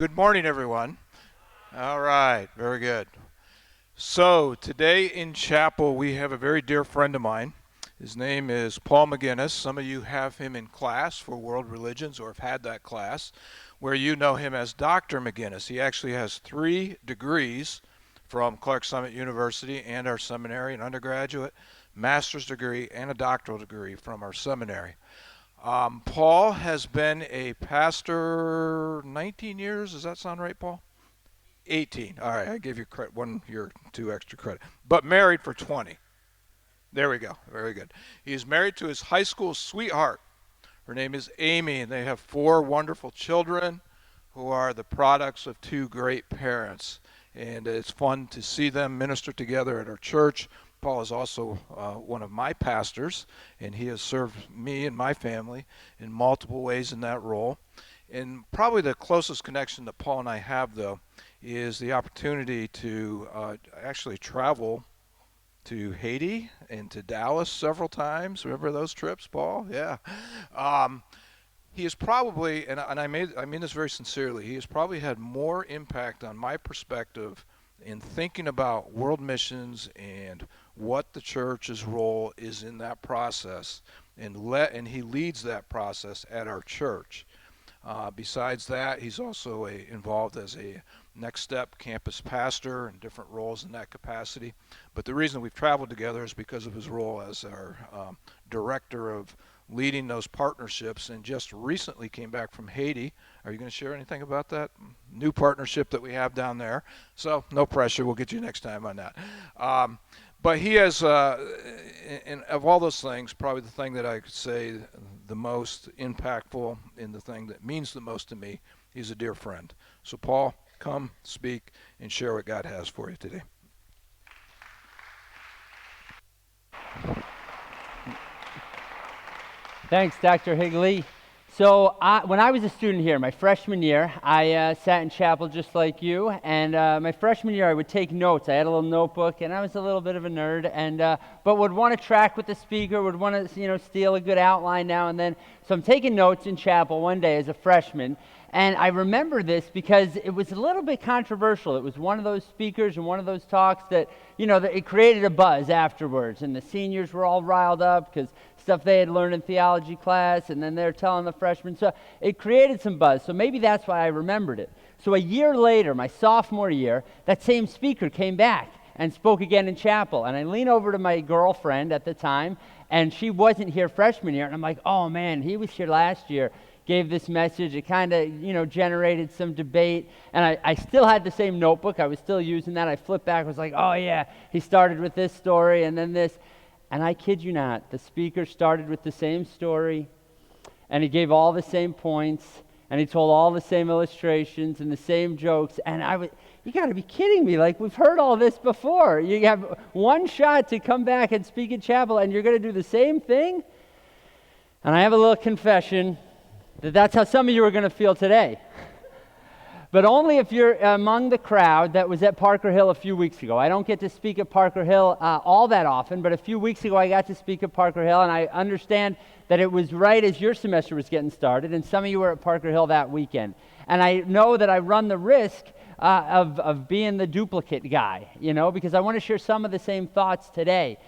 Good morning, everyone. All right, very good. So, today in chapel, we have a very dear friend of mine. His name is Paul McGinniss. Some of you have him in class for world religions or have had that class where you know him as Dr. McGinniss. He actually has 3 degrees from Clark Summit University and our seminary, an undergraduate, master's degree, and a doctoral degree from our seminary. Paul has been a pastor 19 years. Does that sound right, Paul? 18. All right, I give you credit, 1 year, 2 extra credit. But married for 20. There we go. Very good. He is married to his high school sweetheart. Her name is Amy, and they have 4 wonderful children who are the products of 2 great parents. And it's fun to see them minister together at our church. Paul is also one of my pastors, and he has served me and my family in multiple ways in that role. And probably the closest connection that Paul and I have, though, is the opportunity to actually travel to Haiti and to Dallas several times. Remember those trips, Paul? Yeah. Um, he is probably, and I mean this very sincerely, he has probably had more impact on my perspective in thinking about world missions and what the church's role is in that process, and he leads that process at our church. Besides that, he's also involved as a Next Step campus pastor and different roles in that capacity. But the reason we've traveled together is because of his role as our director of leading those partnerships, and just recently came back from Haiti. Are you going to share anything about that new partnership that we have down there? So no pressure. We'll get you next time on that. But he has, and of all those things, probably the thing that I could say the most impactful and the thing that means the most to me, he's a dear friend. So Paul, come, speak, and share what God has for you today. Thanks, Dr. Higley. So when I was a student here, my freshman year, I sat in chapel just like you, and my freshman year I would take notes. I had a little notebook, and I was a little bit of a nerd, and but would want to track with the speaker, would want to steal a good outline now and then. So I'm taking notes in chapel one day as a freshman, and I remember this because it was a little bit controversial. It was one of those speakers and one of those talks that, that it created a buzz afterwards, and the seniors were all riled up because stuff they had learned in theology class, and then they're telling the freshmen. So it created some buzz. So maybe that's why I remembered it. So a year later, my sophomore year, that same speaker came back and spoke again in chapel. And I lean over to my girlfriend at the time, and she wasn't here freshman year. And I'm like, oh man, he was here last year, gave this message. It kind of, generated some debate. And I still had the same notebook. I was still using that. I flipped back, was like, oh yeah, he started with this story and then this. And I kid you not, the speaker started with the same story, and he gave all the same points, and he told all the same illustrations and the same jokes, and you got to be kidding me. Like, we've heard all this before. You have one shot to come back and speak in chapel, and you're going to do the same thing? And I have a little confession that that's how some of you are going to feel today. But only if you're among the crowd that was at Parker Hill a few weeks ago. I don't get to speak at Parker Hill all that often, but a few weeks ago I got to speak at Parker Hill, and I understand that it was right as your semester was getting started, and some of you were at Parker Hill that weekend. And I know that I run the risk of being the duplicate guy, because I want to share some of the same thoughts today.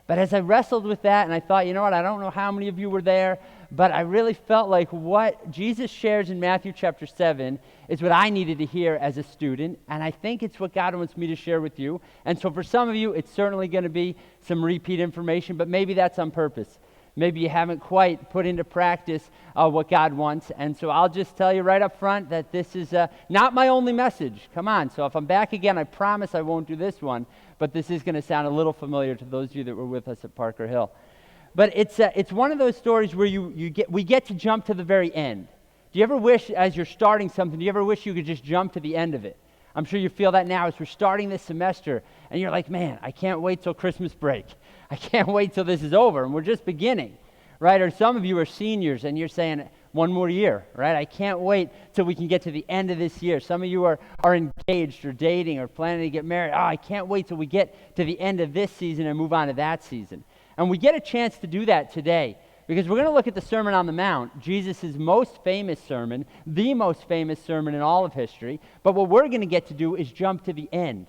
But as I wrestled with that, and I thought, you know what, I don't know how many of you were there, but I really felt like what Jesus shares in Matthew chapter 7 is what I needed to hear as a student, and I think it's what God wants me to share with you. And so for some of you, it's certainly going to be some repeat information, but maybe that's on purpose. Maybe you haven't quite put into practice what God wants, and so I'll just tell you right up front that this is not my only message. Come on, so if I'm back again, I promise I won't do this one, but this is going to sound a little familiar to those of you that were with us at Parker Hill. But it's one of those stories where we get to jump to the very end. Do you ever wish, as you're starting something, do you ever wish you could just jump to the end of it? I'm sure you feel that now as we're starting this semester, and you're like, man, I can't wait till Christmas break. I can't wait till this is over, and we're just beginning, right? Or some of you are seniors, and you're saying, one more year, right? I can't wait till we can get to the end of this year. Some of you are engaged or dating or planning to get married. Oh, I can't wait till we get to the end of this season and move on to that season. And we get a chance to do that today Because we're going to look at the Sermon on the Mount, Jesus' most famous sermon, the most famous sermon in all of history. But what we're going to get to do is jump to the end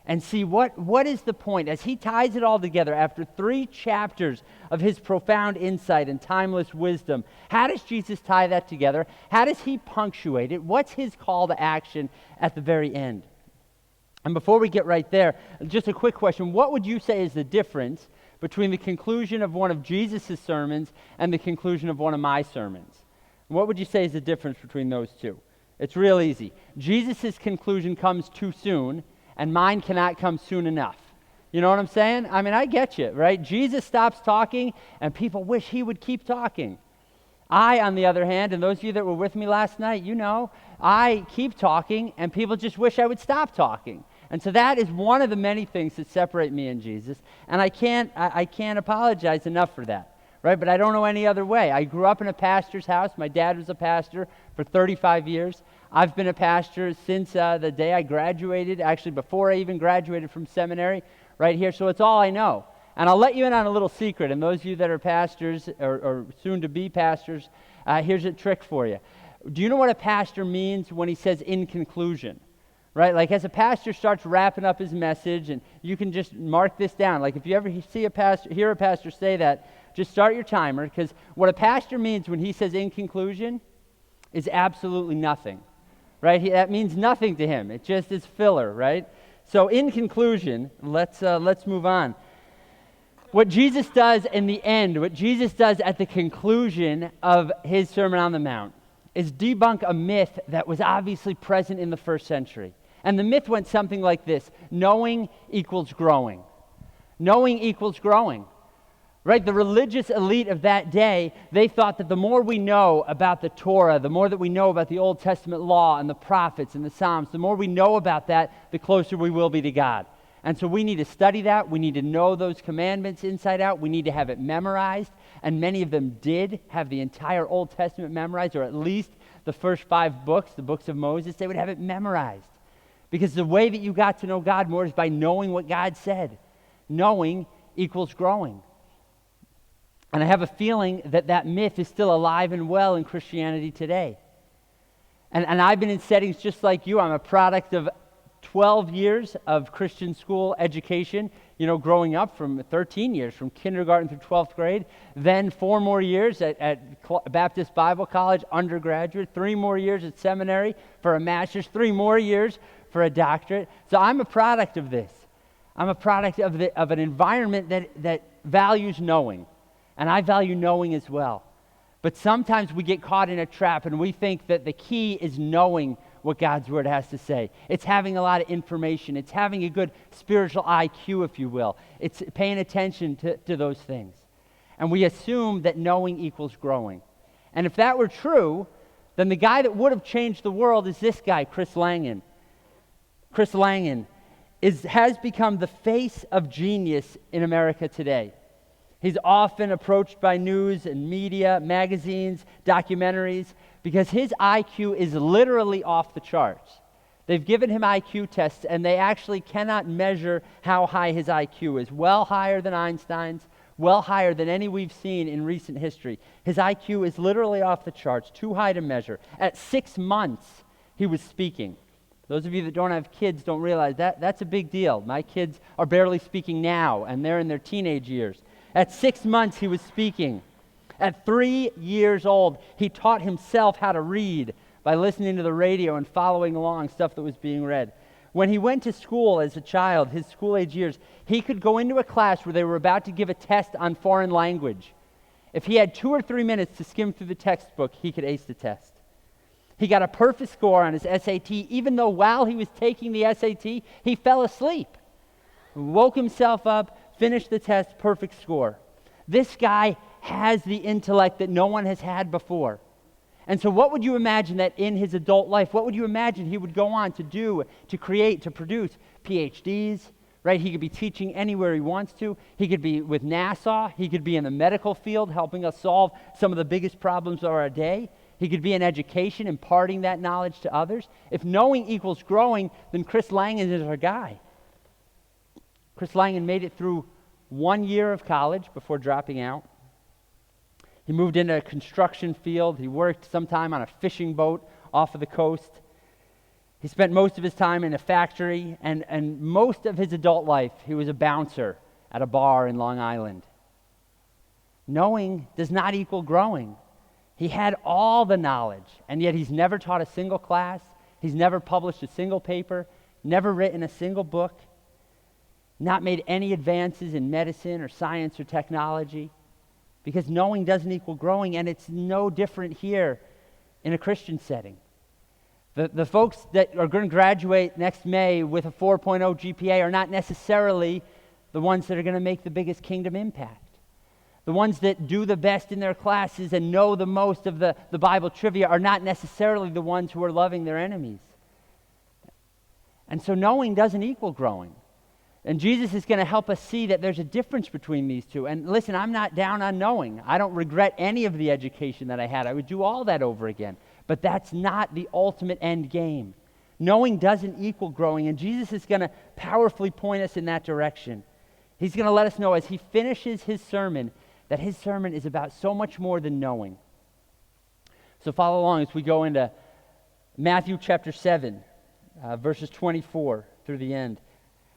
and see what is the point as he ties it all together after 3 chapters of his profound insight and timeless wisdom. How does Jesus tie that together? How does he punctuate it? What's his call to action at the very end? And before we get right there, just a quick question. What would you say is the difference between the conclusion of one of Jesus' sermons and the conclusion of one of my sermons? What would you say is the difference between those two? It's real easy. Jesus' conclusion comes too soon, and mine cannot come soon enough. You know what I'm saying? I mean, I get you, right? Jesus stops talking, and people wish he would keep talking. I, on the other hand, and those of you that were with me last night, you know, I keep talking, and people just wish I would stop talking. And so that is one of the many things that separate me and Jesus, and I can't apologize enough for that, right? But I don't know any other way. I grew up in a pastor's house. My dad was a pastor for 35 years. I've been a pastor since the day I graduated, actually before I even graduated from seminary, right here. So it's all I know. And I'll let you in on a little secret. And those of you that are pastors or soon to be pastors, here's a trick for you. Do you know what a pastor means when he says in conclusion? Right? Like as a pastor starts wrapping up his message, and you can just mark this down. Like if you ever hear a pastor say that, just start your timer, because what a pastor means when he says in conclusion is absolutely nothing. Right? That means nothing to him. It just is filler, right? So in conclusion, let's move on. What Jesus does in the end, what Jesus does at the conclusion of his Sermon on the Mount is debunk a myth that was obviously present in the first century. And the myth went something like this: knowing equals growing. Knowing equals growing. Right? The religious elite of that day, they thought that the more we know about the Torah, the more that we know about the Old Testament law and the prophets and the Psalms, the more we know about that, the closer we will be to God. And so we need to study that. We need to know those commandments inside out. We need to have it memorized. And many of them did have the entire Old Testament memorized, or at least the first 5 books, the books of Moses, they would have it memorized. Because the way that you got to know God more is by knowing what God said. Knowing equals growing. And I have a feeling that that myth is still alive and well in Christianity today. And I've been in settings just like you. I'm a product of 12 years of Christian school education, you know, growing up from 13 years, from kindergarten through 12th grade, then 4 more years at Baptist Bible College, undergraduate, 3 more years at seminary for a master's, 3 more years for a doctorate. So I'm a product of this. I'm a product of an environment that values knowing. And I value knowing as well. But sometimes we get caught in a trap and we think that the key is knowing what God's Word has to say. It's having a lot of information. It's having a good spiritual IQ, if you will. It's paying attention to those things. And we assume that knowing equals growing. And if that were true, then the guy that would have changed the world is this guy, Chris Langan. Chris Langan has become the face of genius in America today. He's often approached by news and media, magazines, documentaries, because his IQ is literally off the charts. They've given him IQ tests, and they actually cannot measure how high his IQ is. Well higher than Einstein's, well higher than any we've seen in recent history. His IQ is literally off the charts, too high to measure. At 6 months, he was speaking. Those of you that don't have kids don't realize that's a big deal. My kids are barely speaking now, and they're in their teenage years. At 6 months, he was speaking. At 3 years old, he taught himself how to read by listening to the radio and following along stuff that was being read. When he went to school as a child, his school-age years, he could go into a class where they were about to give a test on foreign language. If he had 2 or 3 minutes to skim through the textbook, he could ace the test. He got a perfect score on his SAT, even though while he was taking the SAT, he fell asleep. Woke himself up, finished the test, perfect score. This guy has the intellect that no one has had before. And so what would you imagine that in his adult life, what would you imagine he would go on to do, to create, to produce? PhDs, right? He could be teaching anywhere he wants to. He could be with NASA. He could be in the medical field helping us solve some of the biggest problems of our day. He could be in education, imparting that knowledge to others. If knowing equals growing, then Chris Langan is our guy. Chris Langan made it through 1 year of college before dropping out. He moved into a construction field. He worked sometime on a fishing boat off of the coast. He spent most of his time in a factory, and most of his adult life, he was a bouncer at a bar in Long Island. Knowing does not equal growing. He had all the knowledge, and yet he's never taught a single class. He's never published a single paper, never written a single book, not made any advances in medicine or science or technology, because knowing doesn't equal growing, and it's no different here in a Christian setting. The folks that are going to graduate next May with a 4.0 GPA are not necessarily the ones that are going to make the biggest kingdom impact. The ones that do the best in their classes and know the most of the Bible trivia are not necessarily the ones who are loving their enemies. And so knowing doesn't equal growing. And Jesus is going to help us see that there's a difference between these two. And listen, I'm not down on knowing. I don't regret any of the education that I had. I would do all that over again. But that's not the ultimate end game. Knowing doesn't equal growing, and Jesus is going to powerfully point us in that direction. He's going to let us know as he finishes his sermon that his sermon is about so much more than knowing. So follow along as we go into Matthew chapter 7, verses 24 through the end.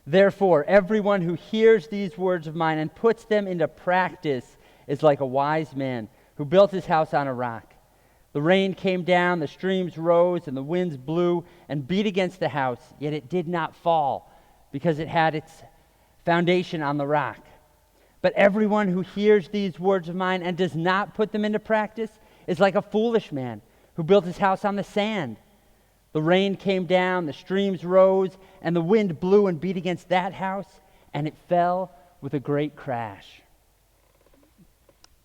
Therefore, everyone who hears these words of mine and puts them into practice is like a wise man who built his house on a rock. The rain came down, the streams rose, and the winds blew and beat against the house, yet it did not fall, because it had its foundation on the rock. But everyone who hears these words of mine and does not put them into practice is like a foolish man who built his house on the sand. The rain came down, the streams rose, and the wind blew and beat against that house, and it fell with a great crash.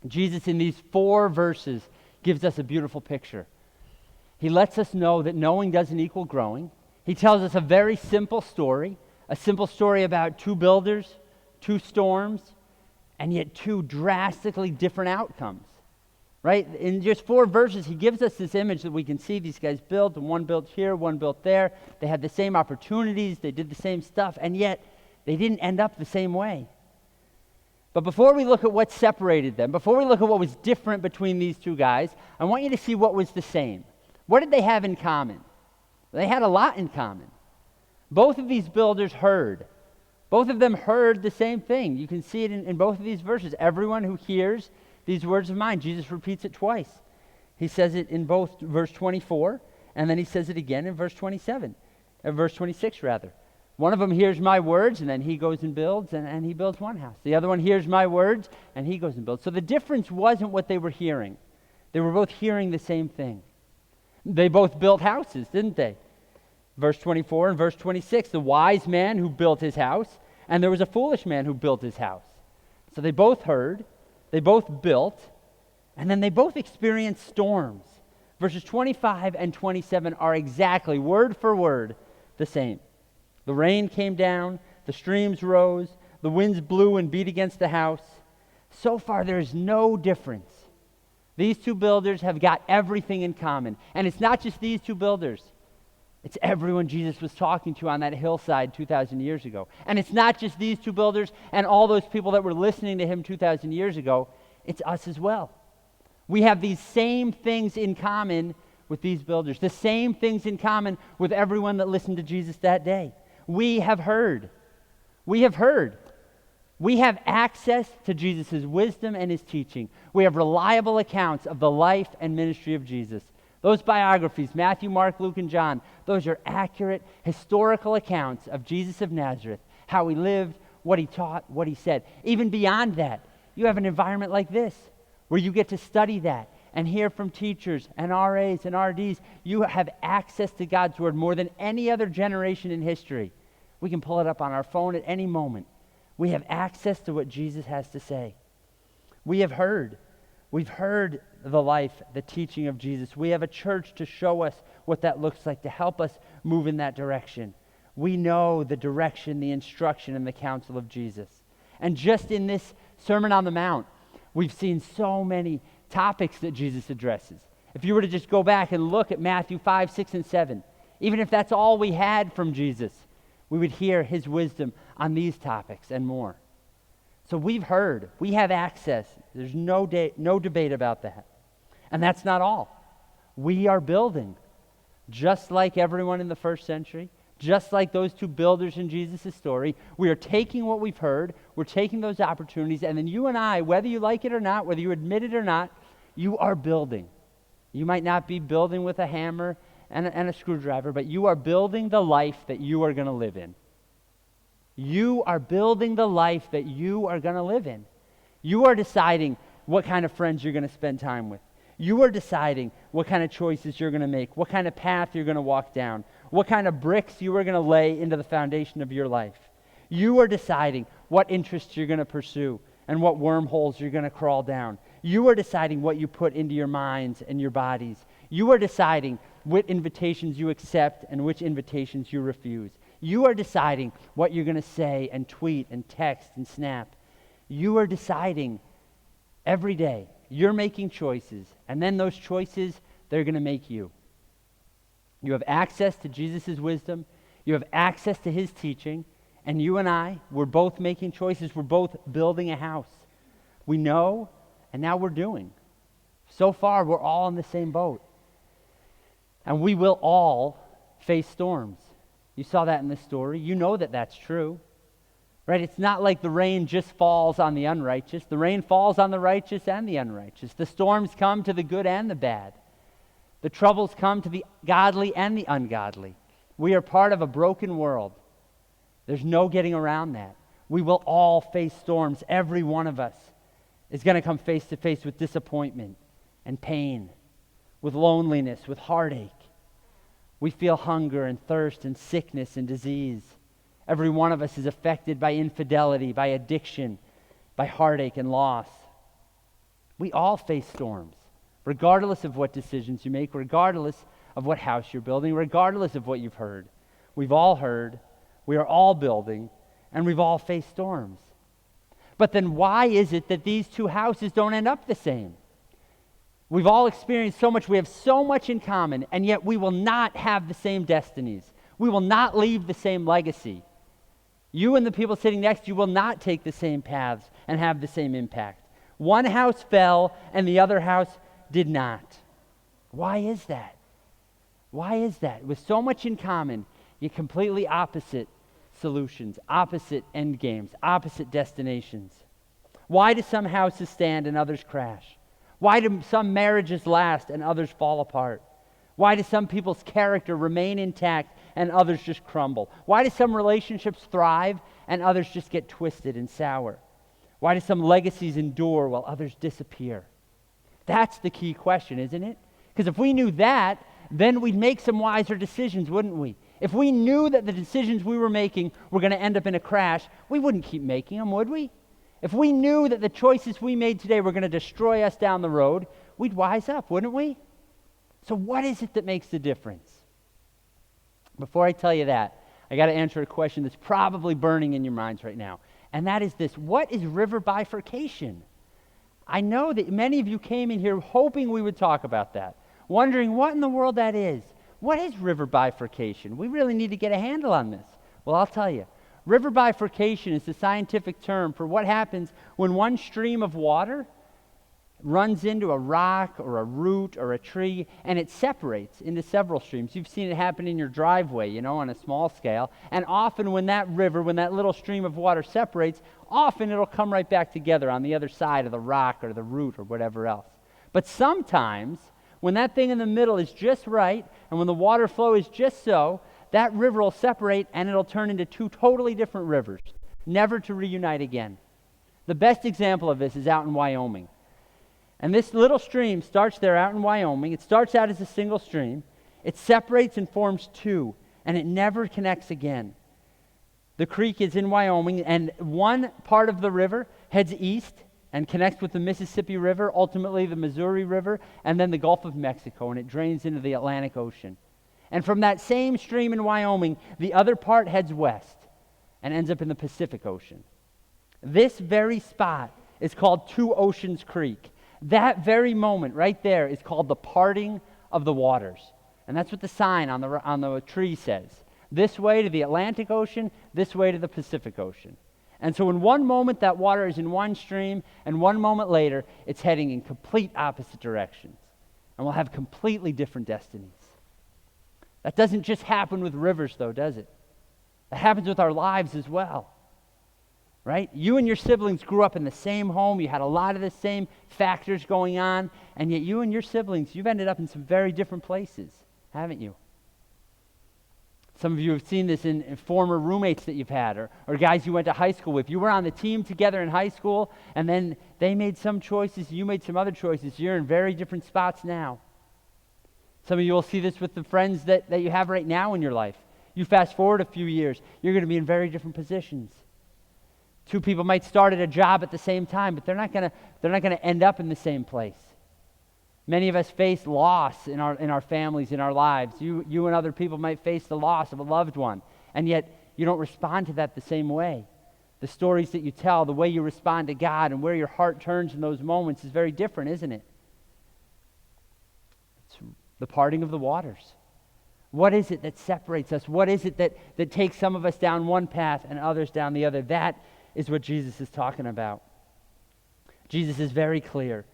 Jesus, in these 4 verses, gives us a beautiful picture. He lets us know that knowing doesn't equal growing. He tells us a very simple story about 2 builders, 2 storms, and yet 2 drastically different outcomes. Right? In just 4 verses, he gives us this image that we can see these guys built, and one built here, one built there. They had the same opportunities, they did the same stuff, and yet they didn't end up the same way. But before we look at what separated them, before we look at what was different between these 2 guys, I want you to see what was the same. What did they have in common? They had a lot in common. Both of these builders heard. Both of them heard the same thing. You can see it in both of these verses. Everyone who hears these words of mine, Jesus repeats it twice. He says it in both verse 24, and then he says it again in verse 27, verse 26 rather. One of them hears my words, and then he goes and builds, and he builds one house. The other one hears my words, and he goes and builds. So the difference wasn't what they were hearing. They were both hearing the same thing. They both built houses, didn't they? Verse 24 and verse 26, the wise man who built his house, and there was a foolish man who built his house. So they both heard, they both built, and then they both experienced storms. Verses 25 and 27 are exactly, word for word, the same. The rain came down, the streams rose, the winds blew and beat against the house. So far, there is no difference. These 2 builders have got everything in common. And it's not just these 2 builders. It's everyone Jesus was talking to on that hillside 2,000 years ago. And it's not just these 2 builders and all those people that were listening to him 2,000 years ago. It's us as well. We have these same things in common with these builders. The same things in common with everyone that listened to Jesus that day. We have heard. We have heard. We have access to Jesus' wisdom and his teaching. We have reliable accounts of the life and ministry of Jesus. Those biographies, Matthew, Mark, Luke, and John, those are accurate historical accounts of Jesus of Nazareth, how he lived, what he taught, what he said. Even beyond that, you have an environment like this where you get to study that and hear from teachers and RAs and RDs. You have access to God's word more than any other generation in history. We can pull it up on our phone at any moment. We have access to what Jesus has to say. We have heard. We've heard the life, the teaching of Jesus. We have a church to show us what that looks like, to help us move in that direction. We know the direction, the instruction, and the counsel of Jesus. And just in this Sermon on the Mount, we've seen so many topics that Jesus addresses. If you were to just go back and look at Matthew 5, 6, and 7, even if that's all we had from Jesus, we would hear his wisdom on these topics and more. So we've heard, we have access. There's no debate about that. And that's not all. We are building, just like everyone in the first century, just like those two builders in Jesus' story. We are taking what we've heard, we're taking those opportunities, and then you and I, whether you like it or not, whether you admit it or not, you are building. You might not be building with a hammer and a screwdriver, but you are building the life that you are going to live in. You are building the life that you are going to live in. You are deciding what kind of friends you're going to spend time with. You are deciding what kind of choices you're going to make, what kind of path you're going to walk down, what kind of bricks you are going to lay into the foundation of your life. You are deciding what interests you're going to pursue and what wormholes you're going to crawl down. You are deciding what you put into your minds and your bodies. You are deciding what invitations you accept and which invitations you refuse. You are deciding what you're going to say and tweet and text and snap. You are deciding every day. You're making choices, and then those choices, they're going to make you. You have access to Jesus' wisdom. You have access to his teaching, and you and I, we're both making choices. We're both building a house. We know, and now we're doing. So far, we're all in the same boat. And we will all face storms. You saw that in this story. You know that that's true. Right? It's not like the rain just falls on the unrighteous. The rain falls on the righteous and the unrighteous. The storms come to the good and the bad. The troubles come to the godly and the ungodly. We are part of a broken world. There's no getting around that. We will all face storms. Every one of us is going to come face to face with disappointment and pain, with loneliness, with heartache. We feel hunger and thirst and sickness and disease. Every one of us is affected by infidelity, by addiction, by heartache and loss. We all face storms, regardless of what decisions you make, regardless of what house you're building, regardless of what you've heard. We've all heard, we are all building, and we've all faced storms. But then why is it that these two houses don't end up the same? We've all experienced so much, we have so much in common, and yet we will not have the same destinies. We will not leave the same legacy. You and the people sitting next to you will not take the same paths and have the same impact. One house fell and the other house did not. Why is that? Why is that? With so much in common, yet completely opposite solutions, opposite end games, opposite destinations. Why do some houses stand and others crash? Why do some marriages last and others fall apart? Why do some people's character remain intact and others just crumble? Why do some relationships thrive and others just get twisted and sour? Why do some legacies endure while others disappear? That's the key question, isn't it? Because if we knew that, then we'd make some wiser decisions, wouldn't we? If we knew that the decisions we were making were going to end up in a crash, we wouldn't keep making them, would we? If we knew that the choices we made today were going to destroy us down the road, we'd wise up, wouldn't we? So what is it that makes the difference? Before I tell you that, I got to answer a question that's probably burning in your minds right now. And that is this: what is river bifurcation? I know that many of you came in here hoping we would talk about that, wondering what in the world that is. What is river bifurcation? We really need to get a handle on this. Well, I'll tell you. River bifurcation is the scientific term for what happens when one stream of water runs into a rock or a root or a tree, and it separates into several streams. You've seen it happen in your driveway, on a small scale. And often when that river, when that little stream of water separates, often it'll come right back together on the other side of the rock or the root or whatever else. But sometimes, when that thing in the middle is just right, and when the water flow is just so, that river will separate and it'll turn into two totally different rivers, never to reunite again. The best example of this is out in Wyoming. And this little stream starts there out in Wyoming. It starts out as a single stream. It separates and forms two, and it never connects again. The creek is in Wyoming, and one part of the river heads east and connects with the Mississippi River, ultimately the Missouri River, and then the Gulf of Mexico, and it drains into the Atlantic Ocean. And from that same stream in Wyoming, the other part heads west and ends up in the Pacific Ocean. This very spot is called Two Oceans Creek. That very moment right there is called the parting of the waters. And that's what the sign on the tree says. This way to the Atlantic Ocean, this way to the Pacific Ocean. And so in one moment, that water is in one stream, and one moment later, it's heading in complete opposite directions. And we'll have completely different destinies. That doesn't just happen with rivers, though, does it? That happens with our lives as well. Right? You and your siblings grew up in the same home. You had a lot of the same factors going on, and yet you and your siblings, you've ended up in some very different places, haven't you? Some of you have seen this in former roommates that you've had, or guys you went to high school with. You were on the team together in high school, and then they made some choices, you made some other choices. You're in very different spots now. Some of you will see this with the friends that you have right now in your life. You fast forward a few years, you're going to be in very different positions. Two people might start at a job at the same time, but they're not going to end up in the same place. Many of us face loss in our families, in our lives. You and other people might face the loss of a loved one, and yet you don't respond to that the same way. The stories that you tell, the way you respond to God, and where your heart turns in those moments is very different, isn't it? It's the parting of the waters. What is it that separates us? What is it that takes some of us down one path and others down the other? That is what Jesus is talking about. Jesus is very clear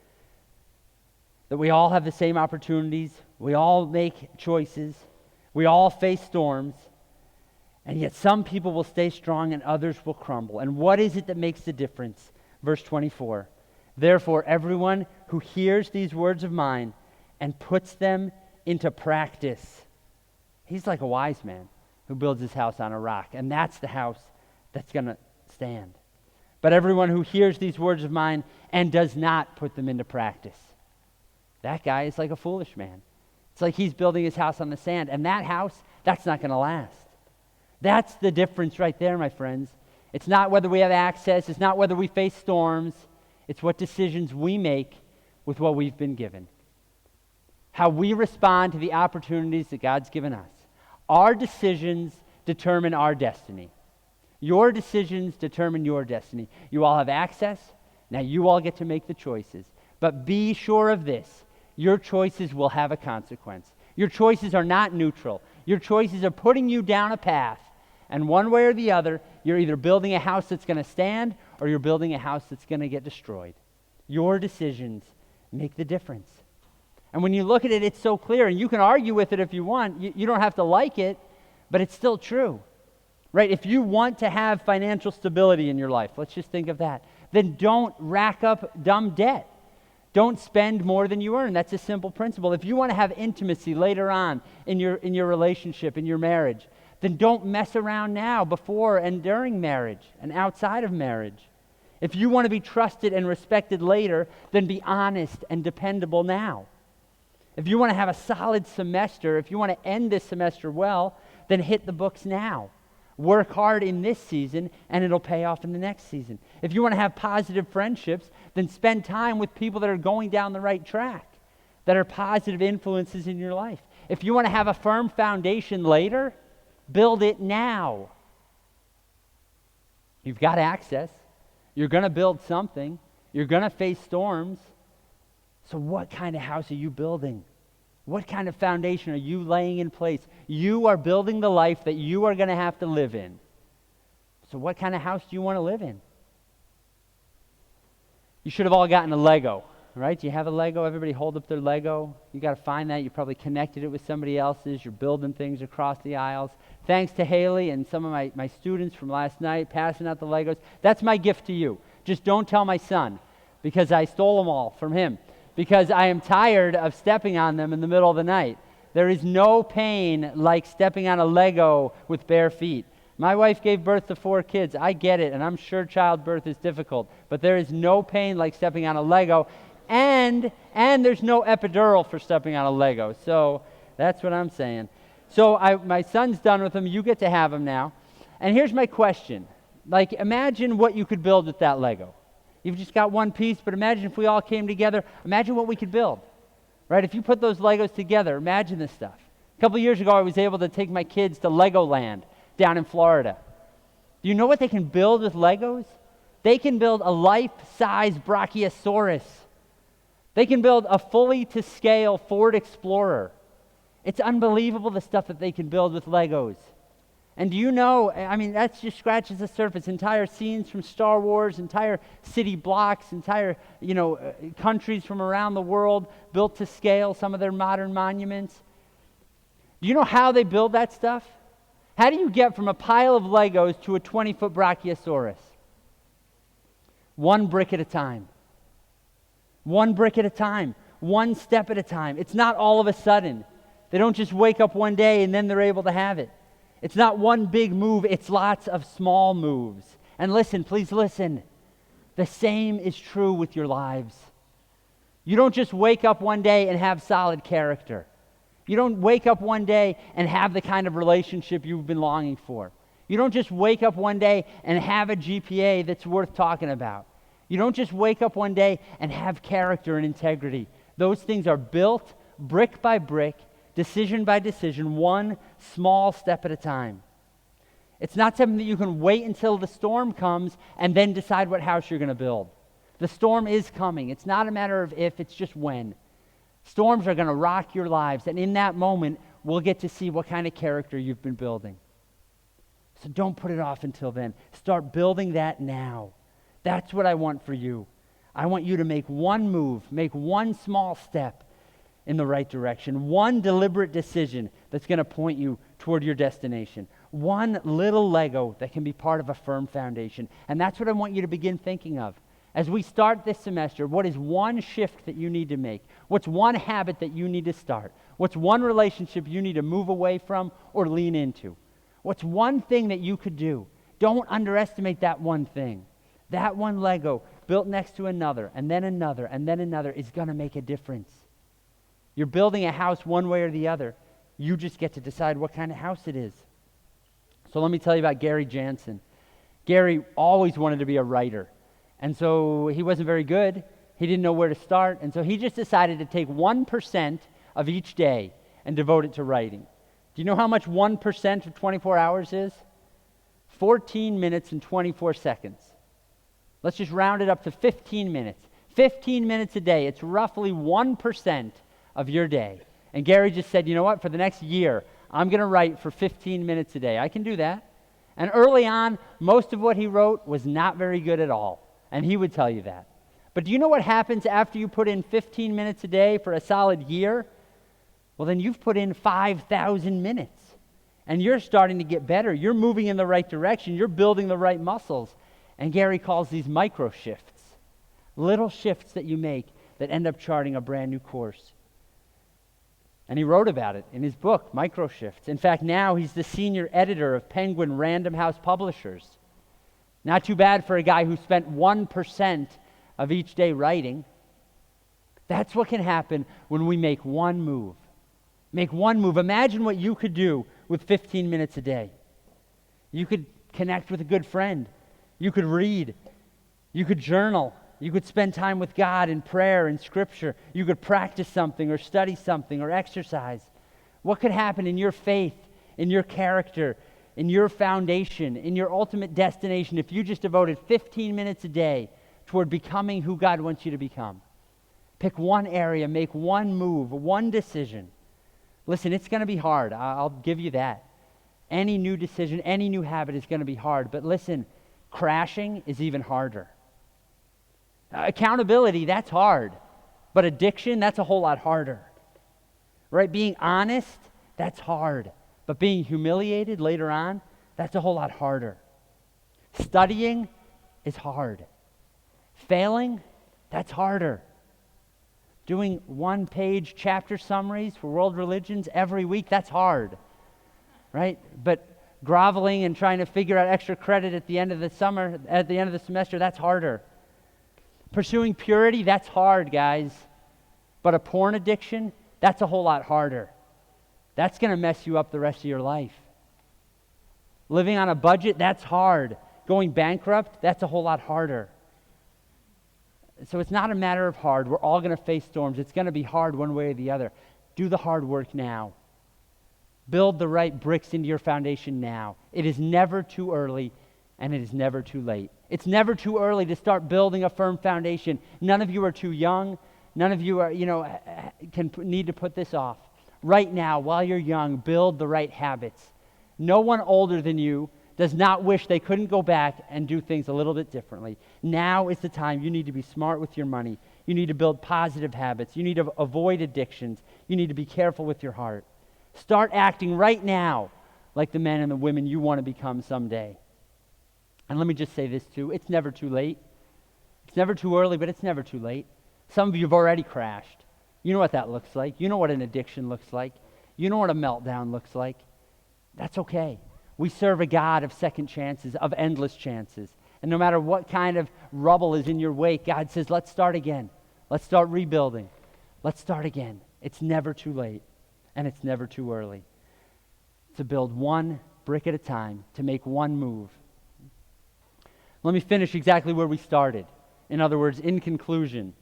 that we all have the same opportunities, we all make choices, we all face storms, and yet some people will stay strong and others will crumble. And what is it that makes the difference? Verse 24, therefore everyone who hears these words of mine and puts them into practice, he's like a wise man who builds his house on a rock, and that's the house that's going to stand. But everyone who hears these words of mine and does not put them into practice, that guy is like a foolish man. It's like he's building his house on the sand, and that house, that's not going to last. That's the difference right there, my friends. It's not whether we have access, it's not whether we face storms, it's what decisions we make with what we've been given. How we respond to the opportunities that God's given us. Our decisions determine our destiny. Your decisions determine your destiny. You all have access. Now you all get to make the choices. But be sure of this. Your choices will have a consequence. Your choices are not neutral. Your choices are putting you down a path. And one way or the other, you're either building a house that's going to stand or you're building a house that's going to get destroyed. Your decisions make the difference. And when you look at it, it's so clear. And you can argue with it if you want. You don't have to like it, but it's still true. Right? If you want to have financial stability in your life, let's just think of that, then don't rack up dumb debt. Don't spend more than you earn. That's a simple principle. If you want to have intimacy later on in your relationship, in your marriage, then don't mess around now, before and during marriage and outside of marriage. If you want to be trusted and respected later, then be honest and dependable now. If you want to have a solid semester, if you want to end this semester well, then hit the books now. Work hard in this season, and it'll pay off in the next season. If you want to have positive friendships, then spend time with people that are going down the right track, that are positive influences in your life. If you want to have a firm foundation later, build it now. You've got access. You're going to build something. You're going to face storms. So what kind of house are you building? What kind of foundation are you laying in place? You are building the life that you are going to have to live in. So what kind of house do you want to live in? You should have all gotten a Lego, right? Do you have a Lego? Everybody hold up their Lego. You got to find that. You probably connected it with somebody else's. You're building things across the aisles. Thanks to Haley and some of my students from last night passing out the Legos. That's my gift to you. Just don't tell my son, because I stole them all from him. Because I am tired of stepping on them in the middle of the night. There is no pain like stepping on a Lego with bare feet. My wife gave birth to 4 kids. I get it, and I'm sure childbirth is difficult. But there is no pain like stepping on a Lego, and there's no epidural for stepping on a Lego. So that's what I'm saying. So my son's done with them. You get to have them now. And here's my question. Like, imagine what you could build with that Lego. You've just got one piece, but imagine if we all came together. Imagine what we could build, right? If you put those Legos together, imagine this stuff. A couple years ago, I was able to take my kids to Legoland down in Florida. Do you know what they can build with Legos? They can build a life-size Brachiosaurus. They can build a fully to scale Ford Explorer. It's unbelievable the stuff that they can build with Legos. And do you know, I mean, that just scratches the surface. Entire scenes from Star Wars, entire city blocks, entire, countries from around the world built to scale, some of their modern monuments. Do you know how they build that stuff? How do you get from a pile of Legos to a 20-foot Brachiosaurus? One brick at a time. One brick at a time. One step at a time. It's not all of a sudden. They don't just wake up one day and then they're able to have it. It's not one big move, it's lots of small moves. And listen, please listen. The same is true with your lives. You don't just wake up one day and have solid character. You don't wake up one day and have the kind of relationship you've been longing for. You don't just wake up one day and have a GPA that's worth talking about. You don't just wake up one day and have character and integrity. Those things are built brick by brick, decision by decision, one small step at a time. It's not something that you can wait until the storm comes and then decide what house you're going to build. The storm is coming. It's not a matter of if, it's just when. Storms are going to rock your lives, and in that moment, we'll get to see what kind of character you've been building. So don't put it off until then. Start building that now. That's what I want for you. I want you to make one move, make one small step in the right direction, one deliberate decision that's going to point you toward your destination, one little Lego that can be part of a firm foundation. And that's what I want you to begin thinking of. As we start this semester, what is one shift that you need to make? What's one habit that you need to start? What's one relationship you need to move away from or lean into? What's one thing that you could do? Don't underestimate that one thing. That one Lego built next to another, and then another, and then another is going to make a difference. You're building a house one way or the other. You just get to decide what kind of house it is. So let me tell you about Gary Jansen. Gary always wanted to be a writer. And so he wasn't very good. He didn't know where to start. And so he just decided to take 1% of each day and devote it to writing. Do you know how much 1% of 24 hours is? 14 minutes and 24 seconds. Let's just round it up to 15 minutes. 15 minutes a day. It's roughly 1% of your day. And Gary just said, you know what, for the next year, I'm going to write for 15 minutes a day. I can do that. And early on, most of what he wrote was not very good at all. And he would tell you that. But do you know what happens after you put in 15 minutes a day for a solid year? Well, then you've put in 5,000 minutes. And you're starting to get better. You're moving in the right direction. You're building the right muscles. And Gary calls these micro shifts. Little shifts that you make that end up charting a brand new course. And he wrote about it in his book, Micro Shifts. In fact, now he's the senior editor of Penguin Random House Publishers. Not too bad for a guy who spent 1% of each day writing. That's what can happen when we make one move. Make one move. Imagine what you could do with 15 minutes a day. You could connect with a good friend. You could read. You could journal. You could spend time with God in prayer and scripture. You could practice something or study something or exercise. What could happen in your faith, in your character, in your foundation, in your ultimate destination if you just devoted 15 minutes a day toward becoming who God wants you to become? Pick one area, make one move, one decision. Listen, it's going to be hard. I'll give you that. Any new decision, any new habit is going to be hard. But listen, crashing is even harder. Accountability, that's hard. But addiction, that's a whole lot harder. Right? Being honest, that's hard. But being humiliated later on, that's a whole lot harder. Studying is hard. Failing, that's harder. Doing one-page chapter summaries for world religions every week, that's hard. Right? But groveling and trying to figure out extra credit at the end of the semester, that's harder. Pursuing purity, that's hard, guys. But a porn addiction, that's a whole lot harder. That's going to mess you up the rest of your life. Living on a budget, that's hard. Going bankrupt, that's a whole lot harder. So it's not a matter of hard. We're all going to face storms. It's going to be hard one way or the other. Do the hard work now. Build the right bricks into your foundation now. It is never too early, and it is never too late. It's never too early to start building a firm foundation. None of you are too young. None of you are, need to put this off. Right now, while you're young, build the right habits. No one older than you does not wish they couldn't go back and do things a little bit differently. Now is the time. You need to be smart with your money. You need to build positive habits. You need to avoid addictions. You need to be careful with your heart. Start acting right now like the men and the women you want to become someday. And let me just say this too. It's never too late. It's never too early, but it's never too late. Some of you have already crashed. You know what that looks like. You know what an addiction looks like. You know what a meltdown looks like. That's okay. We serve a God of second chances, of endless chances. And no matter what kind of rubble is in your wake, God says, let's start again. Let's start rebuilding. Let's start again. It's never too late, and it's never too early to build one brick at a time, to make one move. Let me finish exactly where we started. In other words, in conclusion,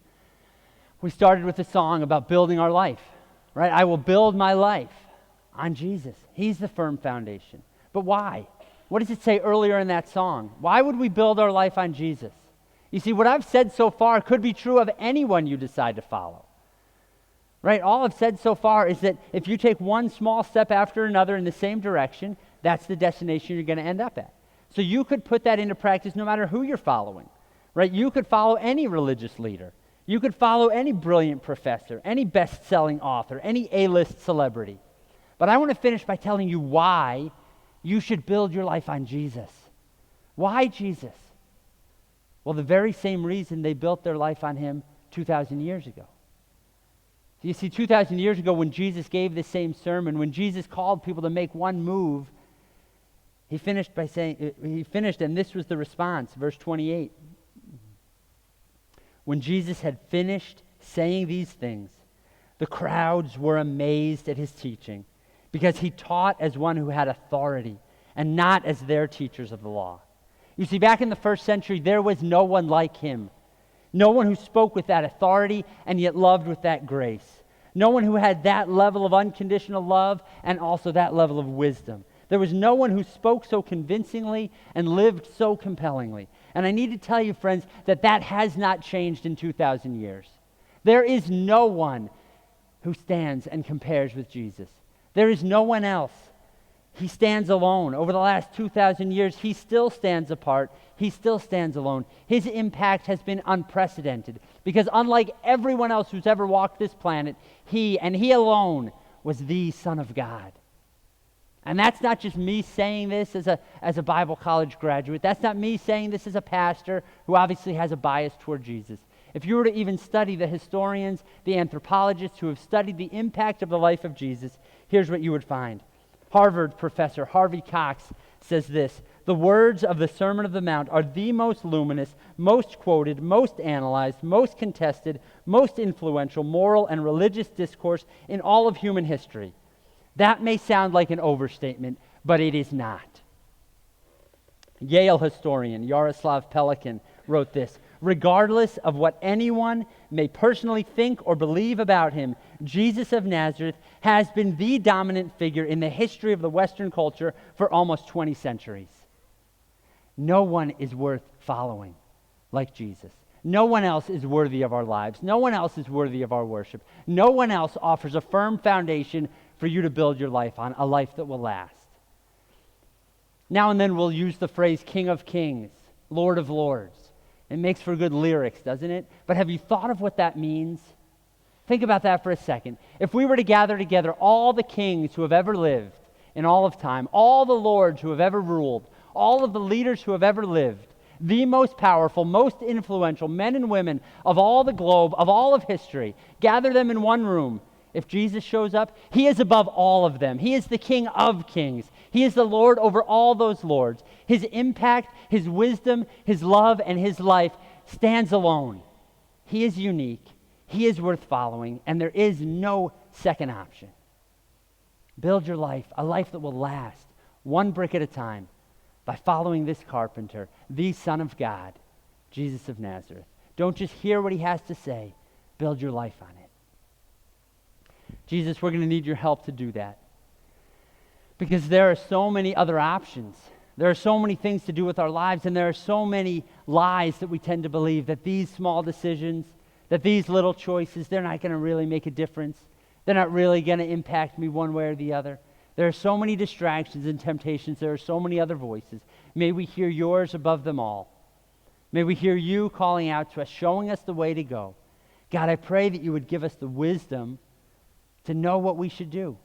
we started with a song about building our life, right? I will build my life on Jesus. He's the firm foundation. But why? What does it say earlier in that song? Why would we build our life on Jesus? You see, what I've said so far could be true of anyone you decide to follow. Right? All I've said so far is that if you take one small step after another in the same direction, that's the destination you're going to end up at. So you could put that into practice no matter who you're following. Right? You could follow any religious leader. You could follow any brilliant professor, any best-selling author, any A-list celebrity. But I want to finish by telling you why you should build your life on Jesus. Why Jesus? Well, the very same reason they built their life on him 2,000 years ago. You see, 2,000 years ago when Jesus gave this same sermon, when Jesus called people to make one move, he finished and this was the response, verse 28. When Jesus had finished saying these things, the crowds were amazed at his teaching, because he taught as one who had authority and not as their teachers of the law. You see, back in the first century, there was no one like him. No one who spoke with that authority and yet loved with that grace. No one who had that level of unconditional love and also that level of wisdom. There was no one who spoke so convincingly and lived so compellingly. And I need to tell you, friends, that has not changed in 2,000 years. There is no one who stands and compares with Jesus. There is no one else. He stands alone. Over the last 2,000 years, he still stands apart. He still stands alone. His impact has been unprecedented because unlike everyone else who's ever walked this planet, he and he alone was the Son of God. And that's not just me saying this as a Bible college graduate. That's not me saying this as a pastor who obviously has a bias toward Jesus. If you were to even study the historians, the anthropologists who have studied the impact of the life of Jesus, here's what you would find. Harvard professor Harvey Cox says this: the words of the Sermon on the Mount are the most luminous, most quoted, most analyzed, most contested, most influential moral and religious discourse in all of human history. That may sound like an overstatement, but it is not. Yale historian Yaroslav Pelikan wrote this: regardless of what anyone may personally think or believe about him, Jesus of Nazareth has been the dominant figure in the history of the Western culture for almost 20 centuries. No one is worth following like Jesus. No one else is worthy of our lives. No one else is worthy of our worship. No one else offers a firm foundation for you to build your life on, a life that will last. Now and then we'll use the phrase King of Kings, Lord of Lords. It makes for good lyrics, doesn't it? But have you thought of what that means? Think about that for a second. If we were to gather together all the kings who have ever lived in all of time, all the lords who have ever ruled, all of the leaders who have ever lived, the most powerful, most influential men and women of all the globe, of all of history, gather them in one room. If Jesus shows up, he is above all of them. He is the King of kings. He is the Lord over all those lords. His impact, his wisdom, his love, and his life stands alone. He is unique. He is worth following, and there is no second option. Build your life, a life that will last, one brick at a time, by following this carpenter, the Son of God, Jesus of Nazareth. Don't just hear what he has to say. Build your life on it. Jesus, we're going to need your help to do that. Because there are so many other options. There are so many things to do with our lives, and there are so many lies that we tend to believe, that these small decisions, that these little choices, they're not going to really make a difference. They're not really going to impact me one way or the other. There are so many distractions and temptations. There are so many other voices. May we hear yours above them all. May we hear you calling out to us, showing us the way to go. God, I pray that you would give us the wisdom to know what we should do.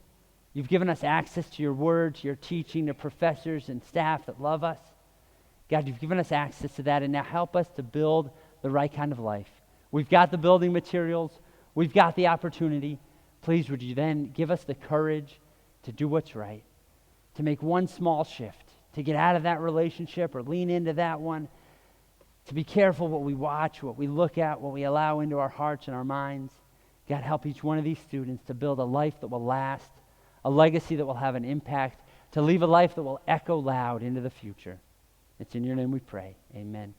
You've given us access to your word, to your teaching, to professors and staff that love us. God, you've given us access to that, and now help us to build the right kind of life. We've got the building materials. We've got the opportunity. Please, would you then give us the courage to do what's right, to make one small shift, to get out of that relationship or lean into that one, to be careful what we watch, what we look at, what we allow into our hearts and our minds. God, help each one of these students to build a life that will last, a legacy that will have an impact, to leave a life that will echo loud into the future. It's in your name we pray. Amen.